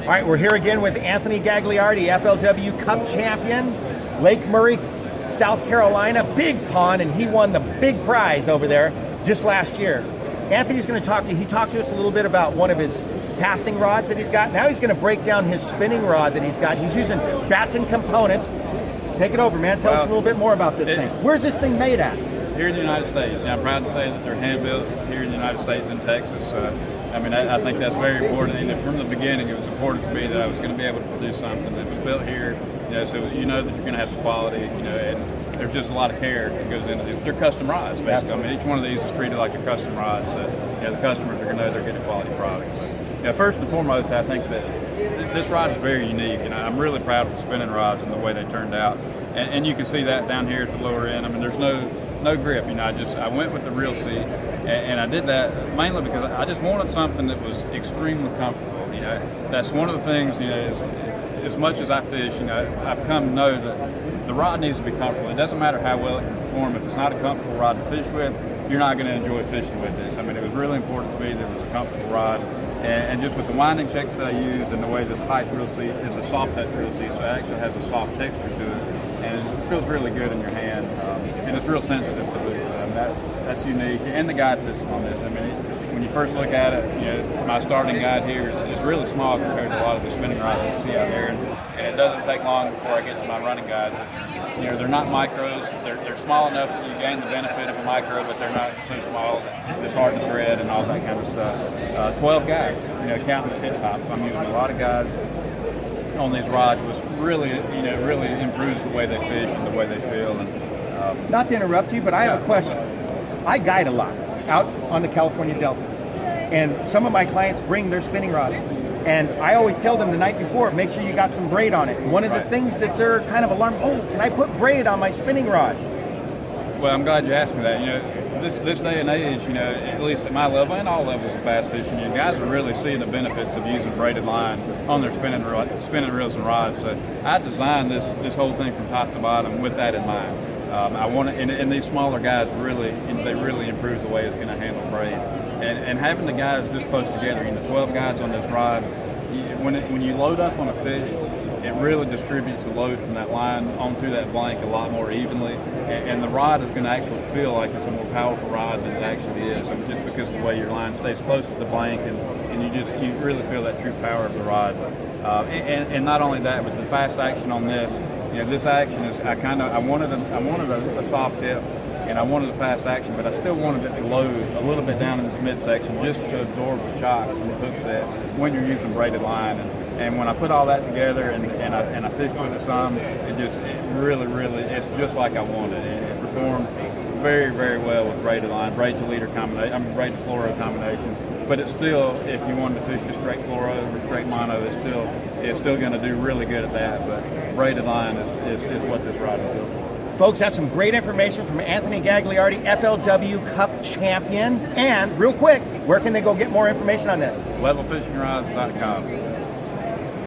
All right, we're here again with Anthony Gagliardi, FLW Cup champion, Lake Murray, South Carolina, big pond, and he won the big prize over there just last year. Anthony's going to talk to you. He talked to us a little bit about one of his casting rods that he's got. Now he's going to break down his spinning rod that he's got. He's using Batson components. Take it over, man. Tell us a little bit more about this thing. Where's this thing made at? Here in the United States. I'm proud to say that they're hand-built here in the United States in Texas. I think that's very important. And from the beginning, it was important to me that I was going to be able to produce something that was built here. So you know that you're going to have the quality. And there's just a lot of care that goes into these. They're custom rods, basically. Each one of these is treated like a custom rod. So the customers are going to know they're getting a quality product. But, first and foremost, I think that this rod is very unique. I'm really proud of the spinning rods and the way they turned out. And you can see that down here at the lower end. There's no grip. I went with the real seat, and I did that mainly because I just wanted something that was extremely comfortable. That's one of the things. As much as I fish, I've come to know that the rod needs to be comfortable. It doesn't matter how well it can perform. If it's not a comfortable rod to fish with, you're not going to enjoy fishing with this. It was really important to me that it was a comfortable rod. And just with the winding checks that I use and the way this pipe reel seat is a soft touch reel seat, so it actually has a soft texture to it, and it feels really good in your hand, and it's real sensitive to loose. That's unique, and the guide system on this. When you first look at it, my starting guide here is really small compared to a lot of the spinning rods that you see out there, and it doesn't take long before I get to my running guides. They're not micros. They're small enough that you gain the benefit of a micro, but they're not so small that it's hard to thread and all that kind of stuff. 12 guides, counting the tip tops. I'm using a lot of guides on these rods, which really improves the way they fish and the way they feel. And not to interrupt you, but I have a question. I guide a lot out on the California Delta, and some of my clients bring their spinning rods, and I always tell them the night before, make sure you got some braid on it. One of the things that they're kind of alarmed, can I put braid on my spinning rod? Well, I'm glad you asked me that. This day and age, at least at my level and all levels of bass fishing, guys are really seeing the benefits of using braided line on their spinning reels and rods. So I designed this whole thing from top to bottom with that in mind. I want to, and these smaller guys really improve the way it's going to handle braid. And having the guys this close together, 12 guides on this rod, when you load up on a fish, it really distributes the load from that line onto that blank a lot more evenly, and the rod is going to actually feel like it's a more powerful rod than it actually is, just because of the way your line stays close to the blank, and you really feel that true power of the rod. And not only that, but the fast action on this. This action is I wanted a soft tip, and I wanted a fast action, but I still wanted it to load a little bit down in this midsection just to absorb the shock from the hook set when you're using braided line. And when I put all that together and I fished with it some, it really it's just like I wanted. It performs very, very well with braided line, braid to leader combination, braid to fluoro combinations. But it's still, if you wanted to fish just straight fluoro or straight mono, it's still going to do really good at that. But braided line is what this rod is built for. Folks, that's some great information from Anthony Gagliardi, FLW Cup champion. And real quick, where can they go get more information on this? LevelFishingRods.com.